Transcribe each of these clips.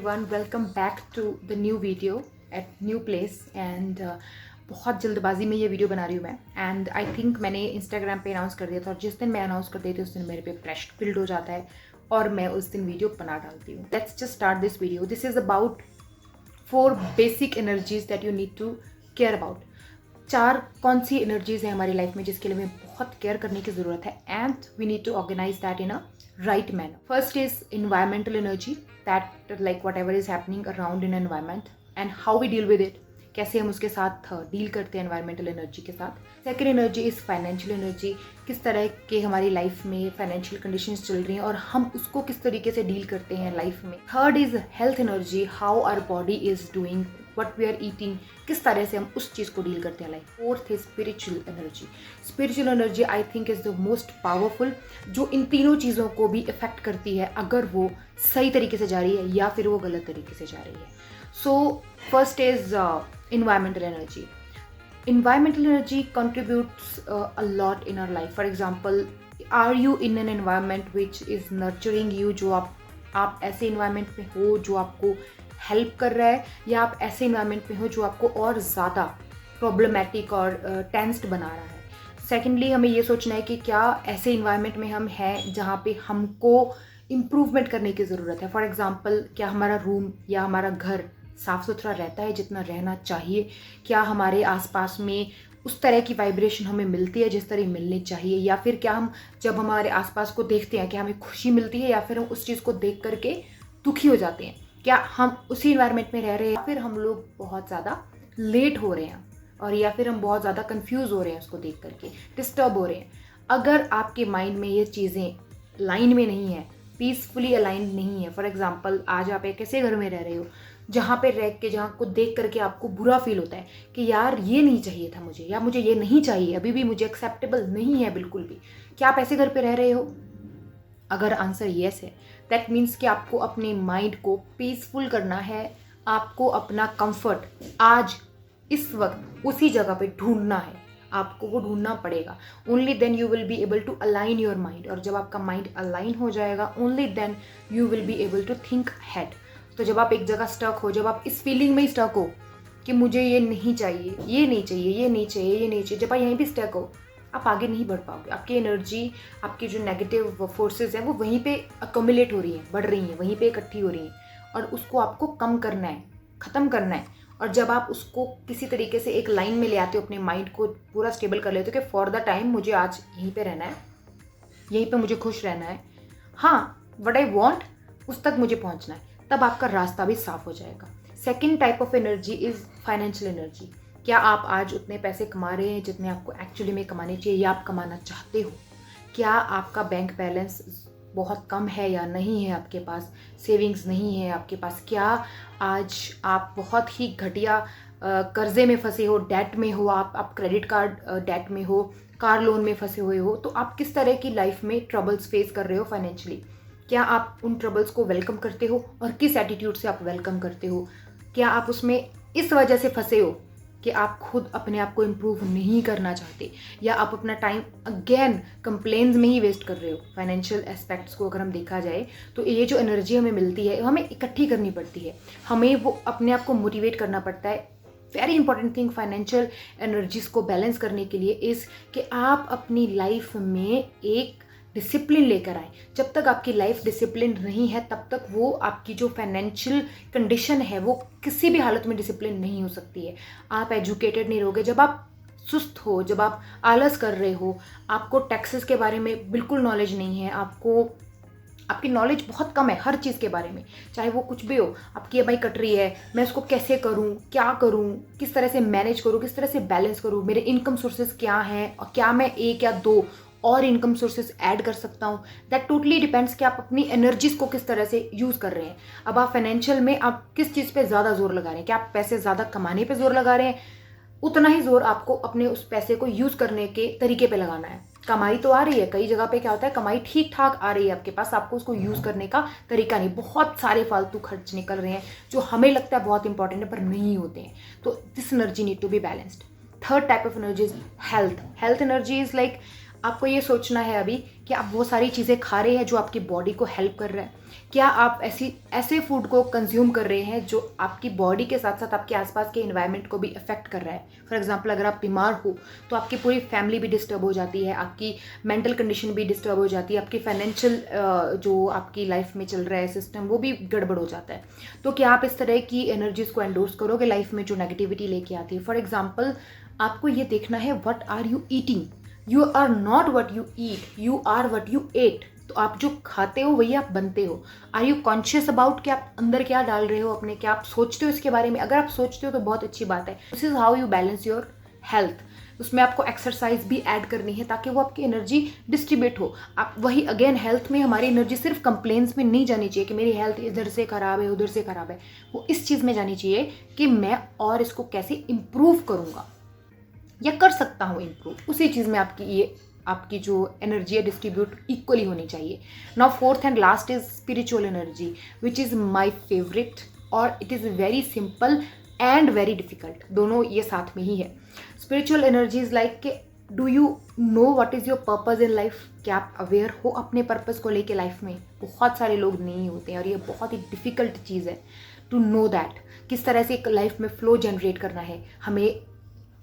everyone, welcome back to the new video at new place and बहुत जल्दबाजी में ये वीडियो बना रही हूँ मैं एंड आई थिंक मैंने इंस्टाग्राम पे अनाउंस कर दिया था और जिस दिन मैं अनाउंस कर देती हूँ उस दिन मेरे पे प्रेशर बिल्ड हो जाता है और मैं उस दिन वीडियो बना डालती हूँ. Let's just start this video. This is about 4 basic energies that you need to care about. 4 कौन सी एनर्जीज हैं हमारी लाइफ में जिसके लिए हमें बहुत केयर करने की ज़रूरत है and we need to organise that in a right manner. First is environmental energy, that like whatever is happening around in environment and how we deal with it, कैसे हम उसके साथ डील करते हैं environmental energy के साथ. Second energy is financial energy, किस तरह के हमारी लाइफ में financial conditions चल रही हैं और हम उसको किस तरीके से डील करते हैं लाइफ में. Third is health energy, how our body is doing, what we are eating, किस तरह से हम उस चीज़ को डील करते हैं लाइफ. फोर्थ है spiritual energy. Spiritual energy I think is the most powerful, जो इन तीनों चीज़ों को भी इफेक्ट करती है अगर वो सही तरीके से जा रही है या फिर वो गलत तरीके से जा रही है. So first is environmental energy. Environmental energy contributes a lot in our life. For example, are you in an environment which is nurturing you, जो आप ऐसे environment में हो जो आपको हेल्प कर रहा है, या आप ऐसे इन्वायरमेंट में हो जो आपको और ज़्यादा प्रॉब्लमेटिक और टेंस्ड बना रहा है. सेकेंडली, हमें ये सोचना है कि क्या ऐसे इन्वायरमेंट में हम हैं जहाँ पे हमको इम्प्रूवमेंट करने की ज़रूरत है. फॉर एग्ज़ाम्पल, क्या हमारा रूम या हमारा घर साफ़ सुथरा रहता है जितना रहना चाहिए? क्या हमारे आसपास में उस तरह की वाइब्रेशन हमें मिलती है जिस तरह मिलनी चाहिए? या फिर क्या हम जब हमारे आसपास को देखते हैं क्या हमें खुशी मिलती है या फिर हम उस चीज़ को देख करके दुखी हो जाते हैं? क्या हम उसी इन्वायरमेंट में रह रहे हैं या फिर हम लोग बहुत ज़्यादा लेट हो रहे हैं और या फिर हम बहुत ज़्यादा कंफ्यूज हो रहे हैं उसको देख करके, डिस्टर्ब हो रहे हैं? अगर आपके माइंड में ये चीज़ें लाइन में नहीं है, पीसफुली अलाइंड नहीं है, फॉर एग्जांपल आज आप एक ऐसे घर में रह रहे हो जहाँ पे रह के जहाँ को देख करके आपको बुरा फील होता है कि यार ये नहीं चाहिए था मुझे, या मुझे ये नहीं चाहिए, अभी भी मुझे एक्सेप्टेबल नहीं है बिल्कुल भी. क्या आप ऐसे घर पे रह रहे हो? अगर आंसर येस है, दैट मीन्स कि आपको अपने माइंड को पीसफुल करना है, आपको अपना कंफर्ट आज इस वक्त उसी जगह पे ढूंढना है, आपको वो ढूंढना पड़ेगा. Only then you will be able to align your mind, और जब आपका माइंड अलाइन हो जाएगा only then you will be able to think head. तो जब आप एक जगह स्टक हो, जब आप इस फीलिंग में ही स्टक हो कि मुझे ये नहीं चाहिए, ये नहीं चाहिए, ये नहीं चाहिए, ये नहीं चाहिए, जब आप यहीं भी स्टक हो आप आगे नहीं बढ़ पाओगे. आपकी एनर्जी, आपकी जो नेगेटिव फोर्सेस हैं वो वहीं पे अकोमुलेट हो रही हैं, बढ़ रही हैं, वहीं पे इकट्ठी हो रही हैं और उसको आपको कम करना है, ख़त्म करना है. और जब आप उसको किसी तरीके से एक लाइन में ले आते हो, अपने माइंड को पूरा स्टेबल कर लेते हो कि फॉर द टाइम मुझे आज यहीं पे रहना है, यहीं पे मुझे खुश रहना है, हाँ व्हाट आई वांट उस तक मुझे पहुंचना है, तब आपका रास्ता भी साफ हो जाएगा. Second type of energy is financial energy. क्या आप आज उतने पैसे कमा रहे हैं जितने आपको एक्चुअली में कमाने चाहिए या आप कमाना चाहते हो? क्या आपका बैंक बैलेंस बहुत कम है या नहीं है? आपके पास सेविंग्स नहीं है आपके पास? क्या आज आप बहुत ही घटिया कर्जे में फंसे हो, डेट में हो, आप क्रेडिट कार्ड डेट में हो, कार लोन में फंसे हुए हो? तो आप किस तरह की लाइफ में ट्रबल्स फेस कर रहे हो फाइनेंशियली? क्या आप उन ट्रबल्स को वेलकम करते हो और किस एटीट्यूड से आप वेलकम करते हो? क्या आप उसमें इस वजह से फंसे हो कि आप खुद अपने आप को इम्प्रूव नहीं करना चाहते, या आप अपना टाइम अगेन कंप्लेन्स में ही वेस्ट कर रहे हो? फाइनेंशियल एस्पेक्ट्स को अगर हम देखा जाए तो ये जो एनर्जी हमें मिलती है हमें इकट्ठी करनी पड़ती है, हमें वो अपने आप को मोटिवेट करना पड़ता है. Very important thing financial energies को बैलेंस करने के लिए इज़ कि आप अपनी लाइफ में एक डिसिप्लिन लेकर आए. जब तक आपकी लाइफ डिसिप्लिन नहीं है तब तक वो आपकी जो फाइनेंशियल कंडीशन है वो किसी भी हालत में डिसिप्लिन नहीं हो सकती है. आप एजुकेटेड नहीं रहोगे जब आप सुस्त हो, जब आप आलस कर रहे हो, आपको टैक्सेस के बारे में बिल्कुल नॉलेज नहीं है, आपकी नॉलेज बहुत कम है हर चीज़ के बारे में, चाहे वो कुछ भी हो. आपकी EMI कट रही है, मैं उसको कैसे करूं, क्या करूं, किस तरह से मैनेज करूं, किस तरह से बैलेंस करूं, मेरे इनकम सोर्सेज क्या हैं और क्या मैं एक या दो और इनकम सोर्सेज ऐड कर सकता हूँ. दैट टोटली डिपेंड्स कि आप अपनी एनर्जीज को किस तरह से यूज़ कर रहे हैं. अब आप फाइनेंशियल में आप किस चीज़ पे ज़्यादा जोर लगा रहे हैं? क्या आप पैसे ज़्यादा कमाने पे जोर लगा रहे हैं? उतना ही जोर आपको अपने उस पैसे को यूज़ करने के तरीके पे लगाना है. कमाई तो आ रही है, कई जगह पे क्या होता है कमाई ठीक ठाक आ रही है आपके पास, आपको उसको यूज़ करने का तरीका नहीं. बहुत सारे फालतू खर्च निकल रहे हैं जो हमें लगता है बहुत इंपॉर्टेंट है पर नहीं होते हैं. तो this energy need to be balanced. Third type of energy is health. Health energy is like आपको ये सोचना है अभी कि आप वो सारी चीज़ें खा रहे हैं जो आपकी बॉडी को हेल्प कर रहा है। क्या आप ऐसे फूड को कंज्यूम कर रहे हैं जो आपकी बॉडी के साथ साथ आपके आसपास के एनवायरनमेंट को भी अफेक्ट कर रहा है। फॉर एग्जांपल, अगर आप बीमार हो तो आपकी पूरी फैमिली भी डिस्टर्ब हो जाती है, आपकी मेंटल कंडीशन भी डिस्टर्ब हो जाती है, आपकी फाइनेंशियल जो आपकी लाइफ में चल रहा है सिस्टम वो भी गड़बड़ हो जाता है। तो क्या आप इस तरह की एनर्जीज को एंडोर्स करोगे लाइफ में जो नेगेटिविटी लेके आती है? फॉर एग्जाम्पल, आपको ये देखना है what are you eating. You are not what you eat, you are what you ate. तो आप जो खाते हो वही आप बनते हो। आर यू कॉन्शियस अबाउट कि आप अंदर क्या डाल रहे हो अपने, क्या आप सोचते हो इसके बारे में? अगर आप सोचते हो तो बहुत अच्छी बात है। This is how you balance your health. उसमें आपको एक्सरसाइज भी ऐड करनी है ताकि वो आपकी एनर्जी डिस्ट्रीब्यूट हो। आप वही अगेन, हेल्थ में हमारी एनर्जी सिर्फ कंप्लेंट्स में नहीं जानी चाहिए कि मेरी हेल्थ इधर से ख़राब है उधर से ख़राब है। वो इस चीज़ में जानी चाहिए कि मैं और इसको कैसे इम्प्रूव करूँगा या कर सकता हूँ इम्प्रूव। उसी चीज़ में आपकी जो एनर्जी है डिस्ट्रीब्यूट इक्वली होनी चाहिए। Now fourth and last is spiritual energy, which is my favourite, और it is very simple and very difficult. दोनों ये साथ में ही है। स्पिरिचुअल एनर्जी इज़ लाइक के do you know what is your purpose in life? क्या आप अवेयर हो अपने पर्पज़ को लेके लाइफ में? बहुत सारे लोग नहीं होते हैं और ये बहुत ही डिफ़िकल्ट चीज़ है टू नो दैट किस तरह से एक लाइफ में फ्लो जनरेट करना है हमें,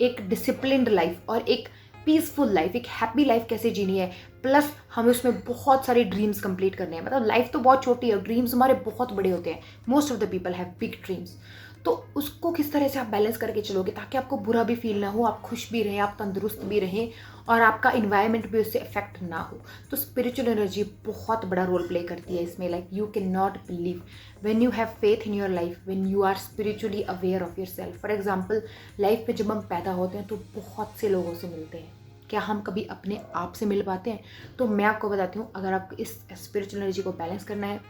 एक डिसिप्लिन्ड लाइफ और एक पीसफुल लाइफ, एक हैप्पी लाइफ कैसे जीनी है। प्लस हमें उसमें बहुत सारे ड्रीम्स कंप्लीट करने हैं। मतलब लाइफ तो बहुत छोटी है और ड्रीम्स हमारे बहुत बड़े होते हैं। Most of the people have big dreams. तो उसको किस तरह से आप बैलेंस करके चलोगे ताकि आपको बुरा भी फील ना हो, आप खुश भी रहें, आप तंदुरुस्त भी रहें और आपका इन्वायरमेंट भी उससे इफेक्ट ना हो। तो स्पिरिचुअल एनर्जी बहुत बड़ा रोल प्ले करती है इसमें। Like you can not believe when you have faith in your life, when you are spiritually aware of your self. For example, life में जब हम पैदा होते हैं तो बहुत से लोगों से मिलते हैं। क्या हम कभी अपने आप से मिल पाते हैं? तो मैं आपको बताती हूँ, अगर आपको इस स्पिरिचुअल एनर्जी को बैलेंस करना है,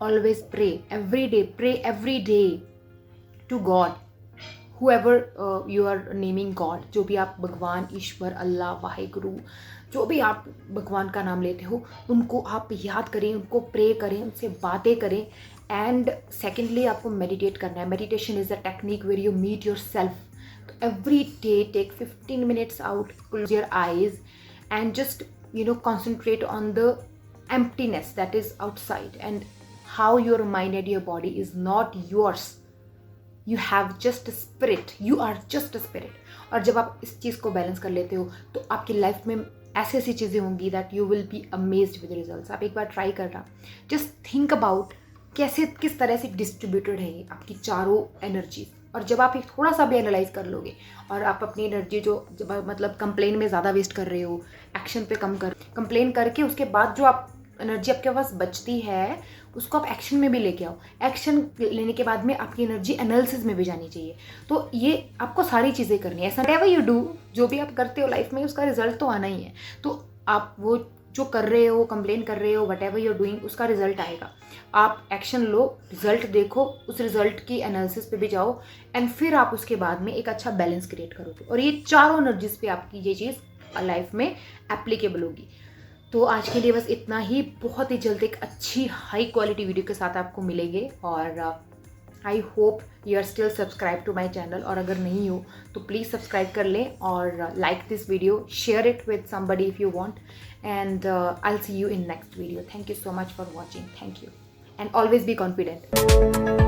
always pray every day to God, whoever you are naming God, जो भी आप भगवान, ईश्वर, अल्लाह, वाहिगुरु, जो भी आप भगवान का नाम लेते हो, उनको आप याद करें, उनको प्रे करें, उनसे बातें करें। एंड सेकेंडली, आपको मेडिटेट करना है। Meditation is a technique where you meet yourself. तो every day take 15 minutes out, close your eyes and just concentrate on the emptiness that is outside and how your mind and your body is not yours. You have just a spirit, you are just a spirit। और जब आप इस चीज़ को balance कर लेते हो तो आपकी लाइफ में ऐसी ऐसी चीज़ें होंगी that you will be amazed with results. आप एक बार ट्राई करना, जस्ट थिंक अबाउट किस तरह से डिस्ट्रीब्यूटेड है ये आपकी चारों एनर्जीज। और जब आप एक थोड़ा सा भी एनालाइज कर लोगे और आप अपनी एनर्जी जब मतलब कंप्लेन में ज़्यादा वेस्ट कर रहे हो, एक्शन पे कंप्लेन करके उसके बाद जो आप एनर्जी आपके पास बचती है उसको आप एक्शन में भी लेके आओ। एक्शन लेने के बाद में आपकी एनर्जी एनालिसिस में भी जानी चाहिए। तो ये आपको सारी चीज़ें करनी है। ऐसा व्हाटएवर यू डू, जो भी आप करते हो लाइफ में उसका रिजल्ट तो आना ही है। तो आप वो जो कर रहे हो, कंप्लेन कर रहे हो, व्हाटएवर यू आर डूइंग, उसका रिजल्ट आएगा। आप एक्शन लो, रिजल्ट देखो, उस रिजल्ट की एनालिसिस पे भी जाओ एंड फिर आप उसके बाद में एक अच्छा बैलेंस क्रिएट करोगे। और ये चारों एनर्जीज पे आपकी ये चीज़ लाइफ में एप्लीकेबल होगी। तो आज के लिए बस इतना ही। बहुत ही जल्द एक अच्छी हाई क्वालिटी वीडियो के साथ आपको मिलेंगे और I hope you are still subscribe to my channel. और अगर नहीं हो तो प्लीज़ सब्सक्राइब कर लें और like this video, share it with somebody if you want, and I'll see you in next video. Thank you so much for watching. Thank you, and always be confident.